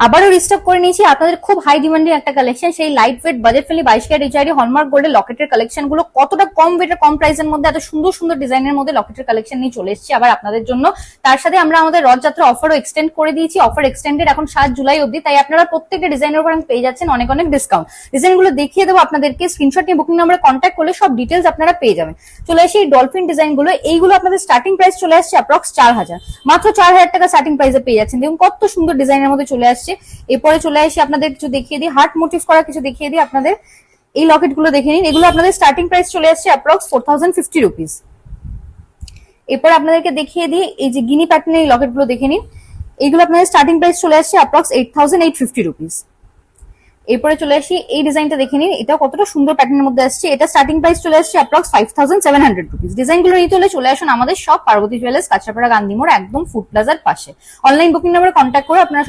আবারও রিস্টক করে নিয়েছি আপনাদের খুব হাই ডিমান্ডিং একটা কালেকশন, সেই light weight budget friendly 22 carat HID hallmark গোল্ডের লকেটের কালেকশন গুলো কতটা কম ওয়েটের কম প্রাইসের মধ্যে এত সুন্দর সুন্দর ডিজাইনের মধ্যে লকেটের কালেকশন নিয়ে চলে এসেছি আবার আপনাদের জন্য। তার সাথে আমরা আমাদের রথযাত্রা অফারও এক্সটেন্ড করে দিয়েছি, অফার এক্সটেন্ডেড এখন 7 জুলাই অবধি, তাই আপনারা প্রত্যেকটা ডিজাইনের উপর পেয়ে যাচ্ছেন অনেক অনেক ডিসকাউন্ট। ডিজাইন গুলো দেখিয়ে দেবো আপনাদেরকে, স্ক্রিনশট নিয়ে বুকিং নাম্বারে কন্ট্যাক্ট করলে সব ডিটেলস আপনারা পেয়ে যাবেন। চলে আসি ডলফিন ডিজাইন গুলো, এইগুলো আপনাদের স্টার্টিং প্রাইস চলে আসছে অ্যাপ্রক্স 4000, মাত্র 4000 টাকা স্টার্টিং প্রাইসে পেয়ে যাচ্ছেন। দেখুন কত সুন্দর ডিজাইনের মধ্যে চলে আসছে। এরপরে চলে আসি আপনাদের কিছু দেখিয়ে দিই, হার্ট মোটিভ করা কিছু দেখিয়ে দিই আপনাদের। এই লকেট গুলো দেখে নিন, এগুলো আপনাদের স্টার্টিং প্রাইস চলে আসছে অ্যাপ্রক্স 4050 রুপিস। এরপর আপনাদেরকে দেখিয়ে দিই এই যে গিনি প্যাটার্নের এই লকেট গুলো দেখে নিন, এইগুলো আপনাদের স্টার্টিং প্রাইস চলে আসছে অ্যাপ্রক্স 8850 রুপিস। এরপরে চলে আসি এই ডিজাইনটা দেখে নিন, এটা কতটা সুন্দর প্যাটার্নের মধ্যে আসছে, এটা স্টার্টিং প্রাইস চলে আসছে অ্যাপ্রক্স 5700 রুপিস। ডিজাইন গুলো নিতে হলে চলে আসুন আমাদের সব পার্বতী জুয়েলার্স, কাঁচরাপাড়া, গান্ধী মোড়, একদম ফুড প্লাজার পাশে। অনলাইন বুকিং নাম্বারে কন্ট্যাক্ট করে আপনারা